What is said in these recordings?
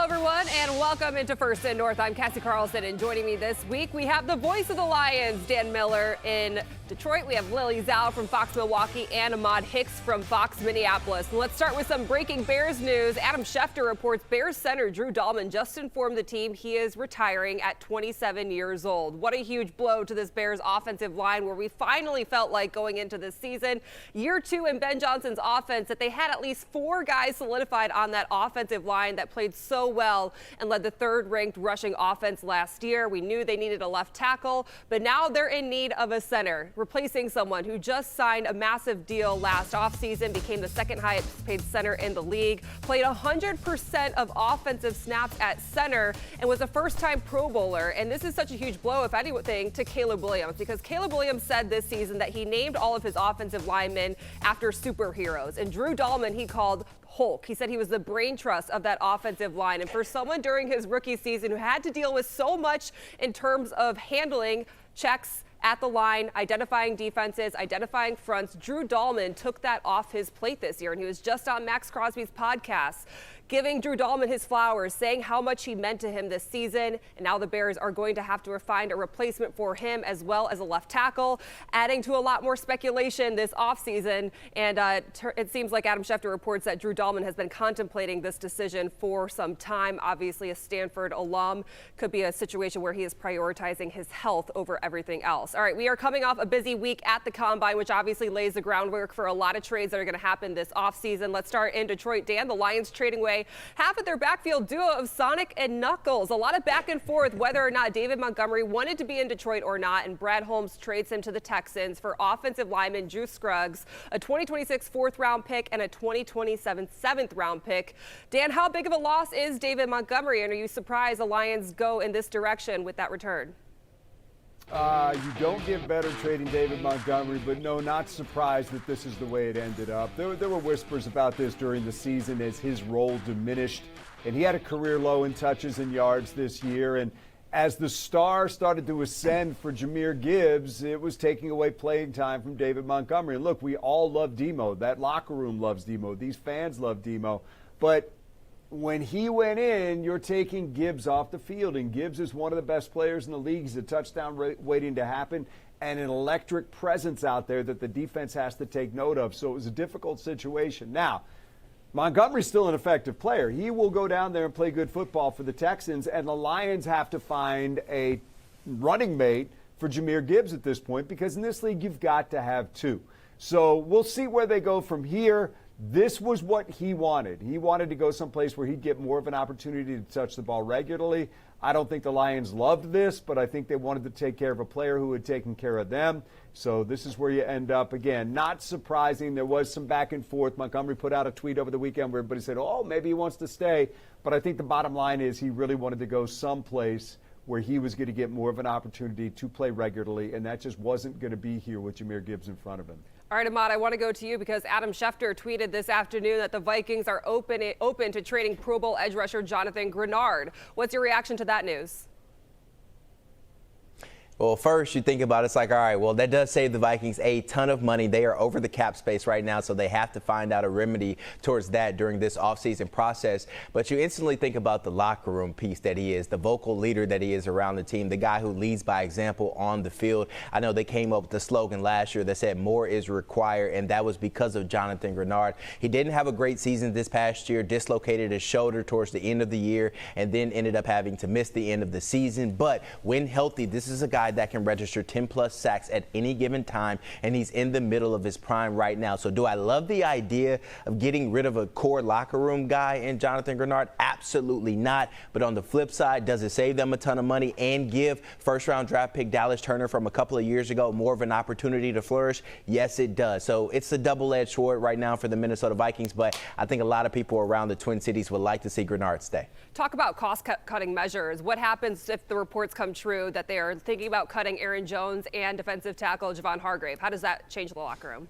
everyone, and welcome into First and North. I'm Cassie Carlson, and joining me this week, we have the voice of the Lions, Dan Miller in Detroit. We have Lily Zhao from Fox Milwaukee and Ahmad Hicks from Fox Minneapolis. And let's start with some breaking Bears news. Adam Schefter reports Bears center Drew Dalman just informed the team he is retiring at 27 years old. What a huge blow to this Bears offensive line, where we finally felt like going into this season, year two in Ben Johnson's offense, that they had at least four guys solidified on that offensive line that played so well and led the third-ranked rushing offense last year. We knew they needed a left tackle, but now they're in need of a center, replacing someone who just signed a massive deal last offseason, became the second highest paid center in the league, played 100% of offensive snaps at center, and was a first-time Pro Bowler. And this is such a huge blow, if anything, to Caleb Williams, because Caleb Williams said this season that he named all of his offensive linemen after superheroes. And Drew Dalman he called Hulk. He said he was the brain trust of that offensive line. And for someone during his rookie season who had to deal with so much in terms of handling checks at the line, identifying defenses, identifying fronts, Drew Dalman took that off his plate this year. And he was just on Max Crosby's podcast, giving Drew Dalman his flowers, saying how much he meant to him this season. And now the Bears are going to have to find a replacement for him, as well as a left tackle, adding to a lot more speculation this offseason. And it seems like Adam Schefter reports that Drew Dalman has been contemplating this decision for some time. Obviously, a Stanford alum. Could be a situation where he is prioritizing his health over everything else. All right, we are coming off a busy week at the Combine, which obviously lays the groundwork for a lot of trades that are going to happen this offseason. Let's start in Detroit. Dan, the Lions trading away half of their backfield duo of Sonic and Knuckles. A lot of back and forth whether or not David Montgomery wanted to be in Detroit or not, and Brad Holmes trades him to the Texans for offensive lineman Drew Scruggs, a 2026 fourth-round pick, and a 2027 seventh-round pick. Dan, how big of a loss is David Montgomery, and are you surprised the Lions go in this direction with that return? You don't get better trading David Montgomery, but no, not surprised that this is the way it ended up. There were whispers about this during the season as his role diminished, and he had a career low in touches and yards this year. And as the star started to ascend for Jahmyr Gibbs, it was taking away playing time from David Montgomery. And look, we all love Demo. That locker room loves Demo. These fans love Demo. But when he went in, you're taking Gibbs off the field, and Gibbs is one of the best players in the league. He's a touchdown waiting to happen and an electric presence out there that the defense has to take note of. So it was a difficult situation. Now, Montgomery's still an effective player. He will go down there and play good football for the Texans, and the Lions have to find a running mate for Jahmyr Gibbs at this point, because in this league you've got to have two. So we'll see where they go from here. This was what he wanted. He wanted to go someplace where he'd get more of an opportunity to touch the ball regularly. I don't think the Lions loved this, but I think they wanted to take care of a player who had taken care of them. So this is where you end up. Again, not surprising. There was some back and forth. Montgomery put out a tweet over the weekend where everybody said, oh, maybe he wants to stay. But I think the bottom line is he really wanted to go someplace where he was going to get more of an opportunity to play regularly, and that just wasn't going to be here with Jahmyr Gibbs in front of him. All right, Ahmad, I want to go to you because Adam Schefter tweeted this afternoon that the Vikings are open to trading Pro Bowl edge rusher Jonathan Grenard. What's your reaction to that news? Well, first you think about it, it's like, all right, well, that does save the Vikings a ton of money. They are over the cap space right now, so they have to find out a remedy towards that during this offseason process. But you instantly think about the locker room piece that he is, the vocal leader that he is around the team, the guy who leads by example on the field. I know they came up with the slogan last year that said more is required, and that was because of Jonathan Grenard. He didn't have a great season this past year, dislocated his shoulder towards the end of the year, and then ended up having to miss the end of the season. But when healthy, this is a guy that can register 10-plus sacks at any given time, and he's in the middle of his prime right now. So do I love the idea of getting rid of a core locker room guy in Jonathan Grenard? Absolutely not. But on the flip side, does it save them a ton of money and give first-round draft pick Dallas Turner from a couple of years ago more of an opportunity to flourish? Yes, it does. So it's a double-edged sword right now for the Minnesota Vikings, but I think a lot of people around the Twin Cities would like to see Grenard stay. Talk about cost-cutting measures. What happens if the reports come true that they are thinking about cutting Aaron Jones and defensive tackle Javon Hargrave? How does that change the locker room?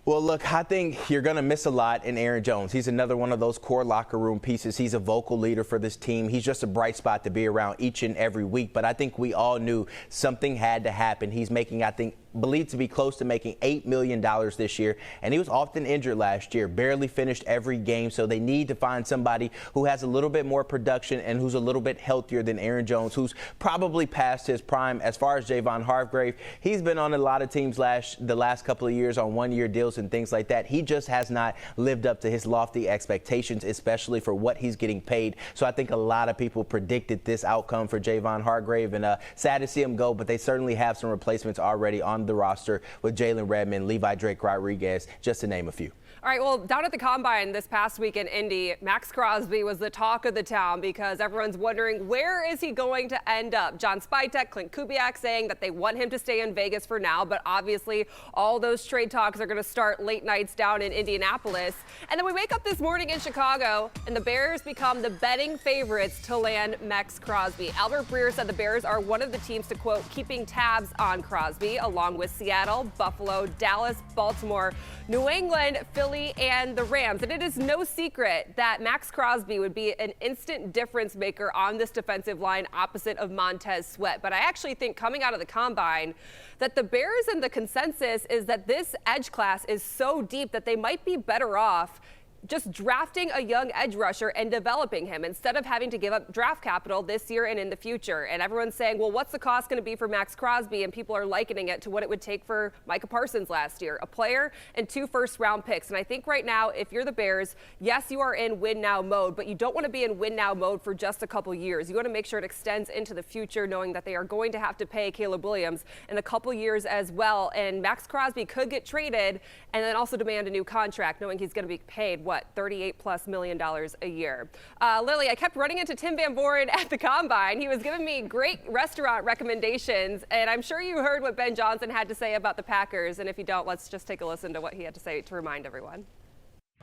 Well, look, I think you're going to miss a lot in Aaron Jones. He's another one of those core locker room pieces. He's a vocal leader for this team. He's just a bright spot to be around each and every week. But I think we all knew something had to happen. He's making, I think, believed to be close to making $8 million this year, and he was often injured last year, barely finished every game, so they need to find somebody who has a little bit more production and who's a little bit healthier than Aaron Jones, who's probably past his prime. As far as Javon Hargrave, he's been on a lot of teams the last couple of years on one-year deals and things like that. He just has not lived up to his lofty expectations, especially for what he's getting paid. So I think a lot of people predicted this outcome for Javon Hargrave, and sad to see him go, but they certainly have some replacements already on the roster with Jalen Redmond, Levi Drake Rodriguez, just to name a few. All right, well, down at the Combine this past week in Indy, Max Crosby was the talk of the town because everyone's wondering, where is he going to end up? John Spytek, Clint Kubiak saying that they want him to stay in Vegas for now, but obviously all those trade talks are going to start late nights down in Indianapolis. And then we wake up this morning in Chicago, and the Bears become the betting favorites to land Max Crosby. Albert Breer said the Bears are one of the teams to, quote, keeping tabs on Crosby, along with Seattle, Buffalo, Dallas, Baltimore, New England, Philly, and the Rams. And it is no secret that Max Crosby would be an instant difference maker on this defensive line opposite of Montez Sweat. But I actually think coming out of the Combine that the Bears and the consensus is that this edge class is so deep that they might be better off just drafting a young edge rusher and developing him instead of having to give up draft capital this year and in the future. And everyone's saying, well, what's the cost going to be for Max Crosby? And people are likening it to what it would take for Micah Parsons last year, a player and 2 first-round picks. And I think right now, if you're the Bears, yes, you are in win-now mode, but you don't want to be in win-now mode for just a couple years. You want to make sure it extends into the future, knowing that they are going to have to pay Caleb Williams in a couple years as well. And Max Crosby could get traded and then also demand a new contract, knowing he's going to be paid, $38+ million a year. Lily, I kept running into Tim Van Voren at the Combine. He was giving me great restaurant recommendations, and I'm sure you heard what Ben Johnson had to say about the Packers. And if you don't, let's just take a listen to what he had to say to remind everyone.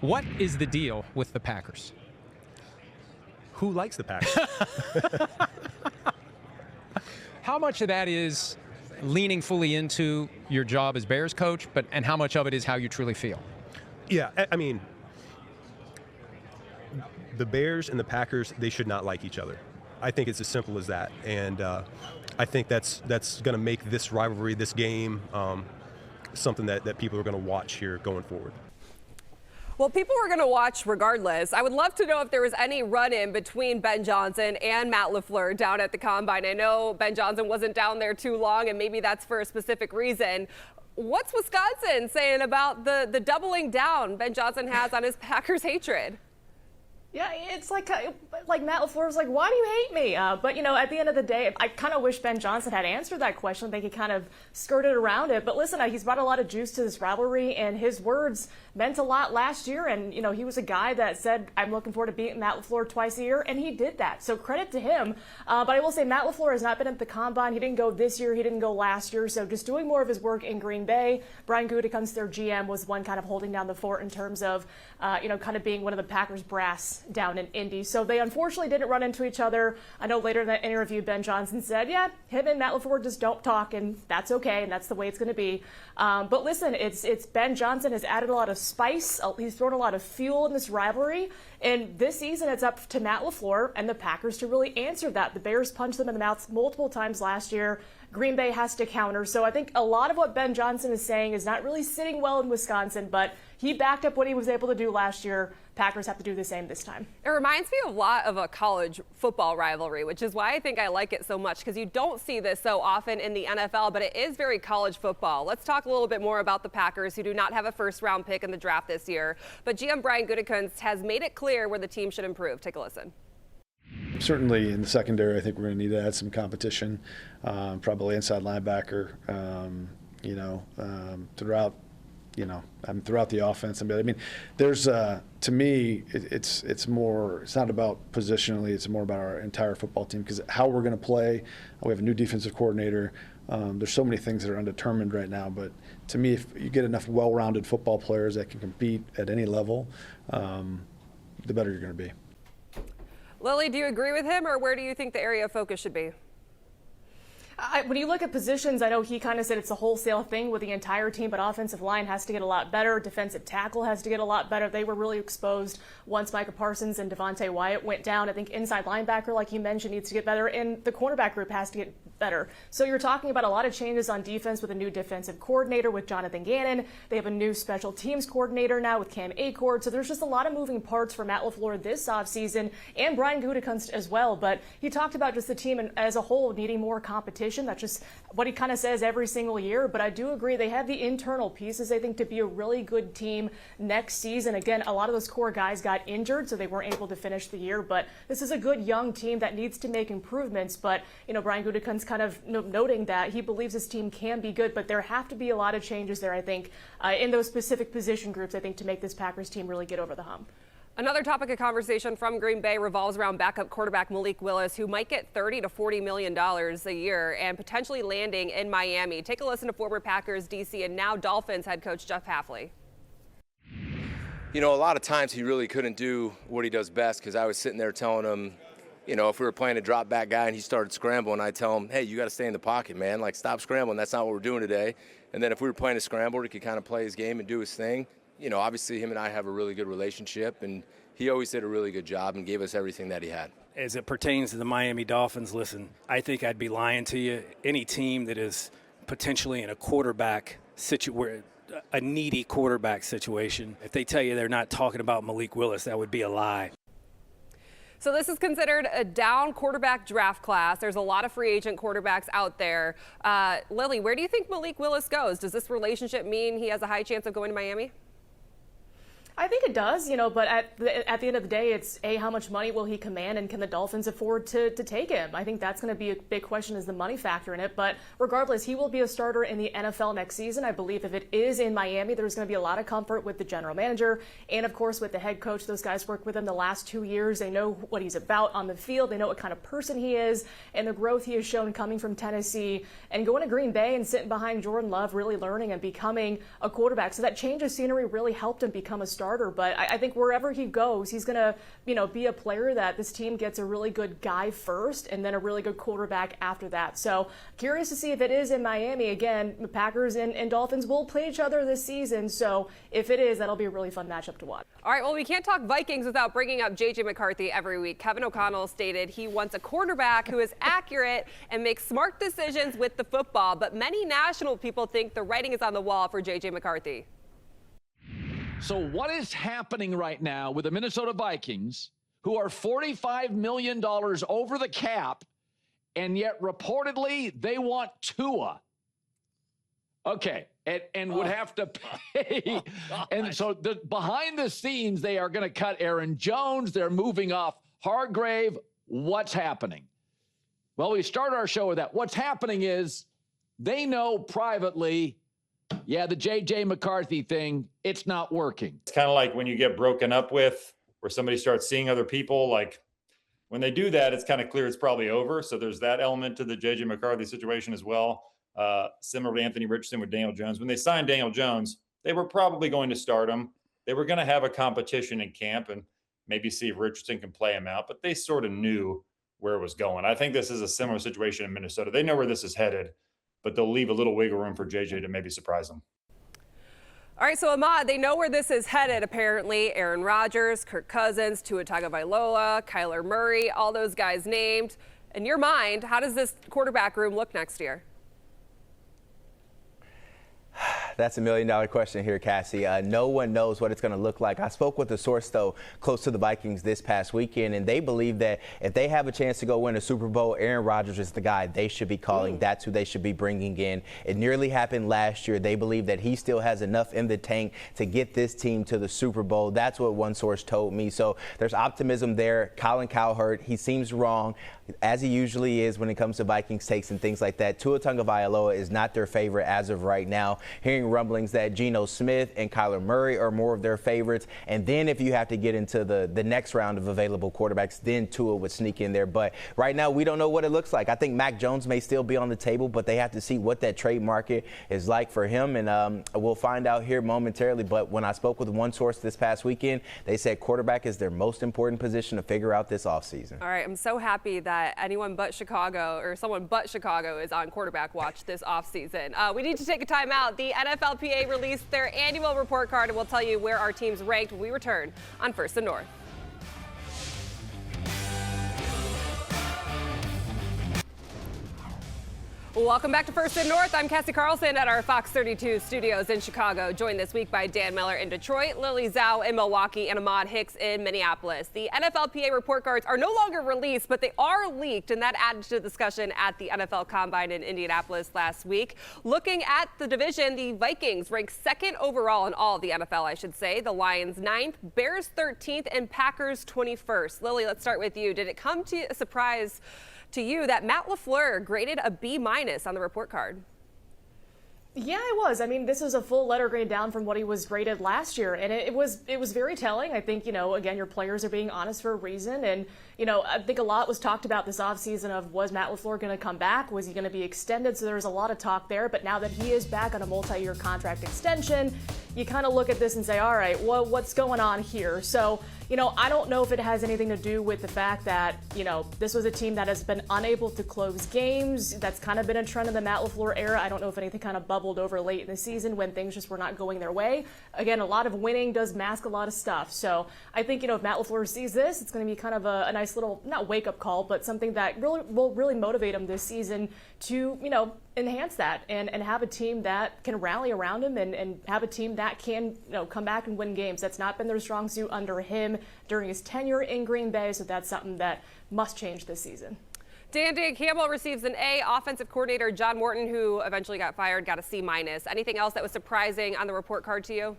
What is the deal with the Packers? Who likes the Packers? How much of that is leaning fully into your job as Bears coach, and how much of it is how you truly feel? Yeah, I mean, the Bears and the Packers, they should not like each other. I think it's as simple as that. And I think that's going to make this rivalry, this game, something that people are going to watch here going forward. Well, people were going to watch regardless. I would love to know if there was any run-in between Ben Johnson and Matt LaFleur down at the Combine. I know Ben Johnson wasn't down there too long, and maybe that's for a specific reason. What's Wisconsin saying about the doubling down Ben Johnson has on his Packers hatred? Yeah, it's like Matt LaFleur's like, why do you hate me? But, you know, at the end of the day, I kind of wish Ben Johnson had answered that question. I think he kind of skirted around it. But listen, he's brought a lot of juice to this rivalry, and his words meant a lot last year. And, you know, he was a guy that said, I'm looking forward to beating Matt LaFleur twice a year, and he did that. So credit to him. But I will say Matt LaFleur has not been at the Combine. He didn't go this year. He didn't go last year. So just doing more of his work in Green Bay. Brian Gutekunst, their GM, was one kind of holding down the fort in terms of, you know, kind of being one of the Packers brass down in Indy. So they unfortunately didn't run into each other. I know later in that interview, Ben Johnson said, yeah, him and Matt LaFleur just don't talk, and that's okay, and that's the way it's going to be. But listen, it's Ben Johnson has added a lot of spice. He's thrown a lot of fuel in this rivalry. And this season, it's up to Matt LaFleur and the Packers to really answer that. The Bears punched them in the mouth multiple times last year. Green Bay has to counter. So I think a lot of what Ben Johnson is saying is not really sitting well in Wisconsin, but he backed up what he was able to do last year. Packers have to do the same this time. It reminds me a lot of a college football rivalry, which is why I think I like it so much, because you don't see this so often in the NFL, but it is very college football. Let's talk a little bit more about the Packers, who do not have a first-round pick in the draft this year. But GM Brian Gutekunst has made it clear where the team should improve. Take a listen. Certainly in the secondary, I think we're going to need to add some competition, probably inside linebacker, throughout the offense. I mean, there's to me, it's more. It's not about positionally. It's more about our entire football team, because how we're going to play. We have a new defensive coordinator. There's so many things that are undetermined right now. But to me, if you get enough well-rounded football players that can compete at any level, the better you're going to be. Lily, do you agree with him, or where do you think the area of focus should be? When you look at positions, I know he kind of said it's a wholesale thing with the entire team, but offensive line has to get a lot better. Defensive tackle has to get a lot better. They were really exposed once Micah Parsons and Devontae Wyatt went down. I think inside linebacker, like you mentioned, needs to get better, and the cornerback group has to get better. So you're talking about a lot of changes on defense with a new defensive coordinator with Jonathan Gannon. They have a new special teams coordinator now with Cam Acord. So there's just a lot of moving parts for Matt LaFleur this offseason, and Brian Gutekunst as well. But he talked about just the team as a whole needing more competition. That's just what he kind of says every single year. But I do agree they have the internal pieces, I think, to be a really good team next season. Again, a lot of those core guys got injured, so they weren't able to finish the year. But this is a good young team that needs to make improvements. But, Brian Gutekunst kind of noting that he believes his team can be good, but there have to be a lot of changes there, I think, in those specific position groups, I think, to make this Packers team really get over the hump. Another topic of conversation from Green Bay revolves around backup quarterback Malik Willis, who might get $30 to $40 million a year and potentially landing in Miami. Take a listen to former Packers, DC, and now Dolphins head coach Jeff Hafley. A lot of times he really couldn't do what he does best, because I was sitting there telling him, if we were playing a drop back guy and he started scrambling, I'd tell him, hey, you got to stay in the pocket, man. Like, stop scrambling. That's not what we're doing today. And then if we were playing a scramble, he could kind of play his game and do his thing. Obviously him and I have a really good relationship, and he always did a really good job and gave us everything that he had. As it pertains to the Miami Dolphins, listen, I think I'd be lying to you. Any team that is potentially in a needy quarterback situation, if they tell you they're not talking about Malik Willis, that would be a lie. So this is considered a down quarterback draft class. There's a lot of free agent quarterbacks out there. Lily, where do you think Malik Willis goes? Does this relationship mean he has a high chance of going to Miami? I think it does, but at the end of the day, it's how much money will he command, and can the Dolphins afford to take him? I think that's going to be a big question, is the money factor in it. But regardless, he will be a starter in the NFL next season. I believe if it is in Miami, there's going to be a lot of comfort with the general manager and, of course, with the head coach. Those guys worked with him the last 2 years. They know what he's about on the field. They know what kind of person he is and the growth he has shown coming from Tennessee and going to Green Bay and sitting behind Jordan Love, really learning and becoming a quarterback. So that change of scenery really helped him become a starter. But I think wherever he goes, he's going to, be a player that this team gets a really good guy first and then a really good quarterback after that. So curious to see if it is in Miami. Again, the Packers and Dolphins will play each other this season. So if it is, that'll be a really fun matchup to watch. All right, well, we can't talk Vikings without bringing up J.J. McCarthy every week. Kevin O'Connell stated he wants a quarterback who is accurate and makes smart decisions with the football. But many national people think the writing is on the wall for J.J. McCarthy. So what is happening right now with the Minnesota Vikings, who are $45 million over the cap, and yet reportedly they want Tua? Okay, and would have to pay. And so behind the scenes, they are going to cut Aaron Jones. They're moving off Hargrave. What's happening? Well, we start our show with that. What's happening is they know privately, yeah, the J.J. McCarthy thing, it's not working. It's kind of like when you get broken up with, where somebody starts seeing other people. Like, when they do that, it's kind of clear it's probably over. So there's that element to the J.J. McCarthy situation as well. Similar to Anthony Richardson with Daniel Jones. When they signed Daniel Jones, they were probably going to start him. They were going to have a competition in camp and maybe see if Richardson can play him out. But they sort of knew where it was going. I think this is a similar situation in Minnesota. They know where this is headed, but they'll leave a little wiggle room for JJ to maybe surprise them. All right, so Ahmad, they know where this is headed, apparently. Aaron Rodgers, Kirk Cousins, Tua Tagovailoa, Kyler Murray, all those guys named. In your mind, how does this quarterback room look next year? That's $1 million question here, Cassie. No one knows what it's going to look like. I spoke with a source, though, close to the Vikings this past weekend, and they believe that if they have a chance to go win a Super Bowl, Aaron Rodgers is the guy they should be calling. That's who they should be bringing in. It nearly happened last year. They believe that he still has enough in the tank to get this team to the Super Bowl. That's what one source told me. So there's optimism there. Colin Cowherd, he seems wrong, as he usually is when it comes to Vikings takes and things like that. Tua Tagovailoa is not their favorite as of right now. Hearing rumblings that Geno Smith and Kyler Murray are more of their favorites. And then if you have to get into the next round of available quarterbacks, then Tua would sneak in there. But right now, we don't know what it looks like. I think Mac Jones may still be on the table, but they have to see what that trade market is like for him. And we'll find out here momentarily. But when I spoke with one source this past weekend, they said quarterback is their most important position to figure out this offseason. All right, I'm so happy that anyone but Chicago, or someone but Chicago, is on quarterback watch this offseason. We need to take a time out. The NFLPA released their annual report card, and we'll tell you where our teams ranked when we return on First and North. Welcome back to First and North. I'm Cassie Carlson at our Fox 32 studios in Chicago, joined this week by Dan Miller in Detroit, Lily Zhao in Milwaukee, and Ahmad Hicks in Minneapolis. The NFLPA report cards are no longer released, but they are leaked, and that added to the discussion at the NFL Combine in Indianapolis last week. Looking at the division, the Vikings rank second overall in all of the NFL, I should say. The Lions 9th, Bears 13th, and Packers 21st. Lily, let's start with you. Did it come to a surprise to you that Matt LaFleur graded a B- on the report card? Yeah, it was. I mean, this is a full letter grade down from what he was graded last year, and it was very telling. I think, again, your players are being honest for a reason, and I think a lot was talked about this offseason of, was Matt LaFleur going to come back? Was he going to be extended? So there was a lot of talk there, but now that he is back on a multi-year contract extension, you kind of look at this and say, all right, well, what's going on here? So, I don't know if it has anything to do with the fact that, this was a team that has been unable to close games. That's kind of been a trend in the Matt LaFleur era. I don't know if anything kind of bubbled over late in the season when things just were not going their way. Again, a lot of winning does mask a lot of stuff. So I think, if Matt LaFleur sees this, it's going to be kind of a nice little, not wake-up call, but something that will really motivate him this season to, enhance that and have a team that can rally around him and have a team that can, come back and win games. That's not been their strong suit under him during his tenure in Green Bay, so that's something that must change this season. Dan Campbell receives an A. Offensive coordinator John Morton, who eventually got fired, got a C-. Anything else that was surprising on the report card to you?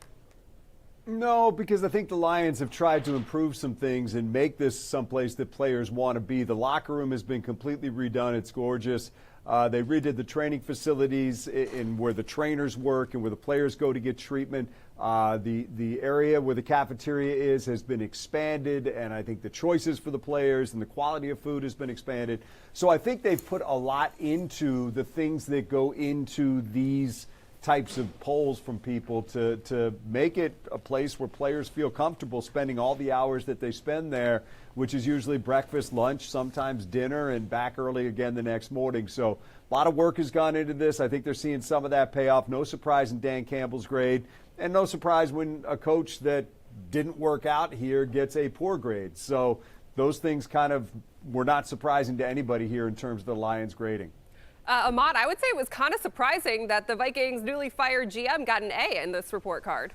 No, because I think the Lions have tried to improve some things and make this someplace that players want to be. The locker room has been completely redone. It's gorgeous. They redid the training facilities in where the trainers work and where the players go to get treatment. The area where the cafeteria is has been expanded, and I think the choices for the players and the quality of food has been expanded. So I think they've put a lot into the things that go into these types of polls from people to make it a place where players feel comfortable spending all the hours that they spend there, which is usually breakfast, lunch, sometimes dinner, and back early again the next morning. So a lot of work has gone into this. I think they're seeing some of that pay off. No surprise in Dan Campbell's grade, and no surprise when a coach that didn't work out here gets a poor grade. So those things kind of were not surprising to anybody here in terms of the Lions grading. Ahmad, I would say it was kind of surprising that the Vikings' newly fired GM got an A in this report card.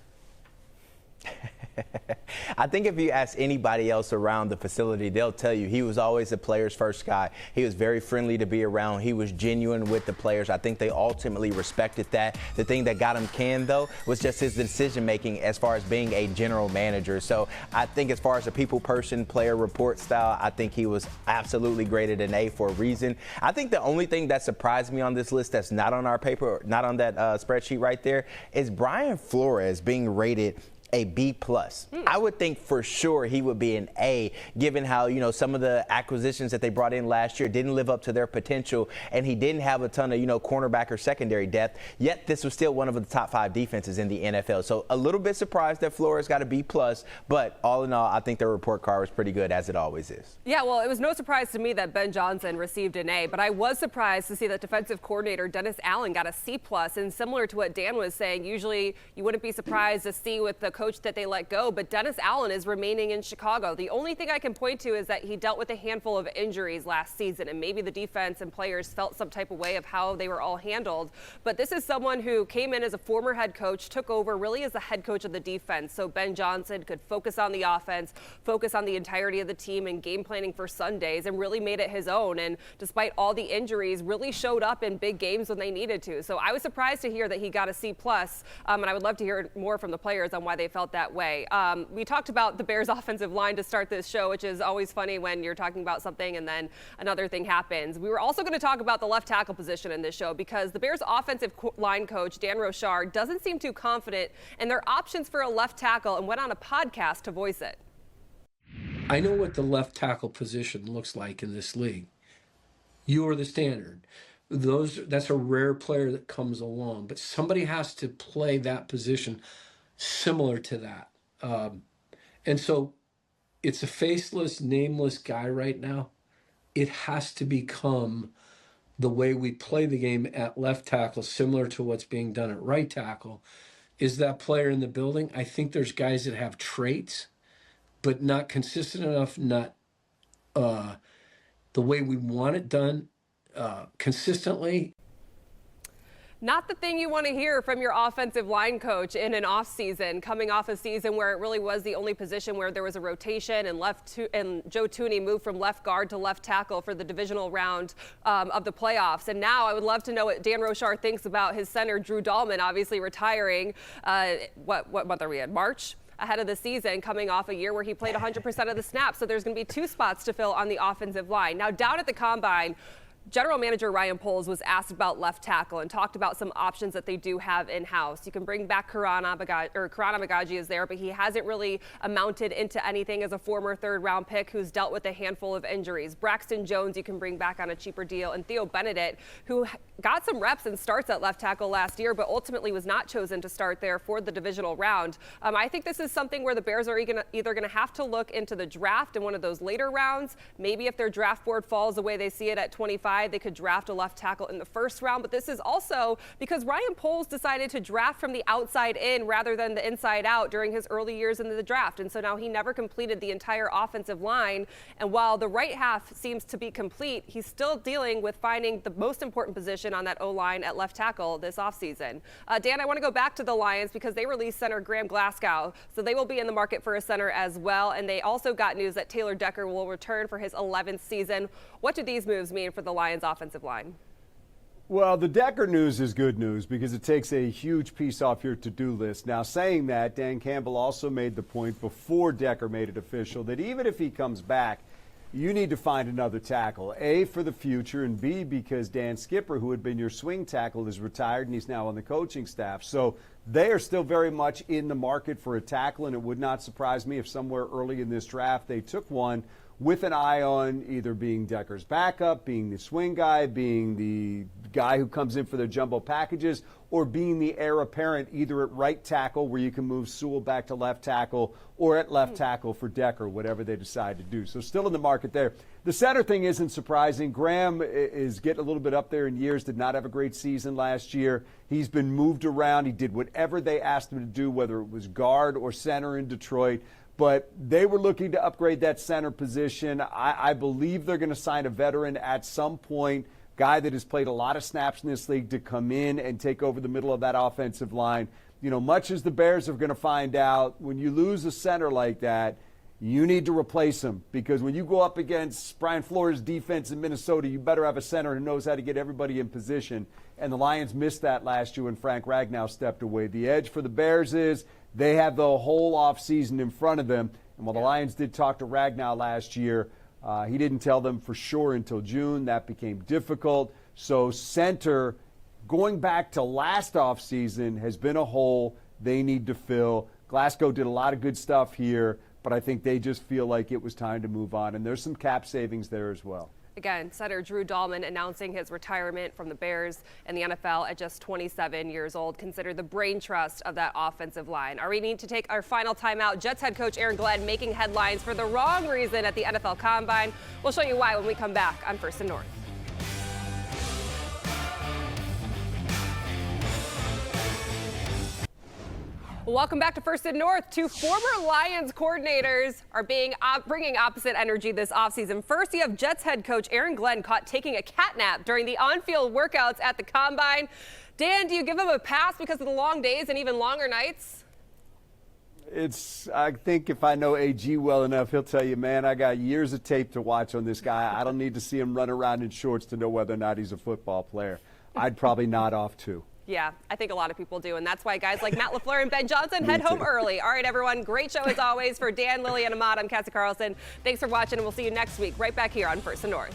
I think if you ask anybody else around the facility, they'll tell you he was always the players' first guy. He was very friendly to be around. He was genuine with the players. I think they ultimately respected that. The thing that got him canned, though, was just his decision-making as far as being a general manager. So I think as far as a people person, player report style, I think he was absolutely graded an A for a reason. I think the only thing that surprised me on this list that's not on our paper, not on that spreadsheet right there, is Brian Flores being rated a B+. I would think for sure he would be an A, given how, some of the acquisitions that they brought in last year didn't live up to their potential, and he didn't have a ton of, cornerback or secondary depth, yet this was still one of the top 5 defenses in the NFL. So a little bit surprised that Flores got a B+, but all in all, I think their report card was pretty good, as it always is. Yeah, well, it was no surprise to me that Ben Johnson received an A, but I was surprised to see that defensive coordinator Dennis Allen got a C+, and similar to what Dan was saying, usually you wouldn't be surprised to see with the coach that they let go, but Dennis Allen is remaining in Chicago. The only thing I can point to is that he dealt with a handful of injuries last season, and maybe the defense and players felt some type of way of how they were all handled. But this is someone who came in as a former head coach, took over really as the head coach of the defense, so Ben Johnson could focus on the offense, focus on the entirety of the team and game planning for Sundays, and really made it his own. And despite all the injuries, really showed up in big games when they needed to. So I was surprised to hear that he got a C+, and I would love to hear more from the players on why they felt that way. We talked about the Bears offensive line to start this show, which is always funny when you're talking about something and then another thing happens. We were also going to talk about the left tackle position in this show because the Bears offensive line coach, Dan Rochard, doesn't seem too confident in their options for a left tackle and went on a podcast to voice it. I know what the left tackle position looks like in this league. You are the standard. That's a rare player that comes along, but somebody has to play that position similar to that. And so it's a faceless, nameless guy right now. It has to become the way we play the game at left tackle, similar to what's being done at right tackle. Is that player in the building? I think there's guys that have traits, but not consistent enough, not the way we want it done consistently. Not the thing you want to hear from your offensive line coach in an offseason, coming off a season where it really was the only position where there was a rotation and Joe Thuney moved from left guard to left tackle for the divisional round of the playoffs. And now I would love to know what Dan Rochar thinks about his center, Drew Dahlman, obviously retiring. What month are we in? March? Ahead of the season, coming off a year where he played 100% of the snaps. So there's going to be 2 spots to fill on the offensive line. Now, down at the Combine, General Manager Ryan Poles was asked about left tackle and talked about some options that they do have in-house. You can bring back Karana Bagaji is there, but he hasn't really amounted into anything as a former third-round pick who's dealt with a handful of injuries. Braxton Jones you can bring back on a cheaper deal, and Theo Benedict, who got some reps and starts at left tackle last year, but ultimately was not chosen to start there for the divisional round. I think this is something where the Bears are either going to have to look into the draft in one of those later rounds. Maybe if their draft board falls the way they see it at 25, they could draft a left tackle in the first round, but this is also because Ryan Poles decided to draft from the outside in rather than the inside out during his early years in the draft. And so now he never completed the entire offensive line. And while the right half seems to be complete, he's still dealing with finding the most important position on that O-line at left tackle this offseason. Dan, I want to go back to the Lions because they released center Graham Glasgow, so they will be in the market for a center as well. And they also got news that Taylor Decker will return for his 11th season. What do these moves mean for the Lions offensive line? Well, the Decker news is good news because it takes a huge piece off your to-do list. Now, saying that, Dan Campbell also made the point before Decker made it official that even if he comes back, you need to find another tackle, A, for the future, and B, because Dan Skipper, who had been your swing tackle, is retired and he's now on the coaching staff. So they are still very much in the market for a tackle, and it would not surprise me if somewhere early in this draft they took one with an eye on either being Decker's backup, being the swing guy, being the guy who comes in for their jumbo packages, or being the heir apparent either at right tackle where you can move Sewell back to left tackle or at left tackle for Decker, whatever they decide to do. So still in the market there. The center thing isn't surprising. Graham is getting a little bit up there in years, did not have a great season last year. He's been moved around. He did whatever they asked him to do, whether it was guard or center in Detroit. But they were looking to upgrade that center position. I believe they're going to sign a veteran at some point, guy that has played a lot of snaps in this league, to come in and take over the middle of that offensive line. You know, much as the Bears are going to find out, when you lose a center like that, you need to replace him, because when you go up against Brian Flores' defense in Minnesota, you better have a center who knows how to get everybody in position. And the Lions missed that last year when Frank Ragnow stepped away. The edge for the Bears is they have the whole offseason in front of them. And while the Lions did talk to Ragnow last year, he didn't tell them for sure until June. That became difficult. So center, going back to last offseason, has been a hole they need to fill. Glasgow did a lot of good stuff here, but I think they just feel like it was time to move on. And there's some cap savings there as well. Again, center Drew Dahlman announcing his retirement from the Bears and the NFL at just 27 years old, considered the brain trust of that offensive line. All right, we need to take our final timeout. Jets head coach Aaron Glenn making headlines for the wrong reason at the NFL Combine. We'll show you why when we come back on First and North. Welcome back to First and North. 2 former Lions coordinators are bringing opposite energy this offseason. First, you have Jets head coach Aaron Glenn caught taking a cat nap during the on-field workouts at the Combine. Dan, do you give him a pass because of the long days and even longer nights? I think if I know AG well enough, he'll tell you, man, I got years of tape to watch on this guy. I don't need to see him run around in shorts to know whether or not he's a football player. I'd probably nod off too. Yeah, I think a lot of people do, and that's why guys like Matt LaFleur and Ben Johnson head home early. All right, everyone, great show as always. For Dan, Lily, and Ahmad, I'm Cassie Carlson. Thanks for watching, and we'll see you next week right back here on First and North.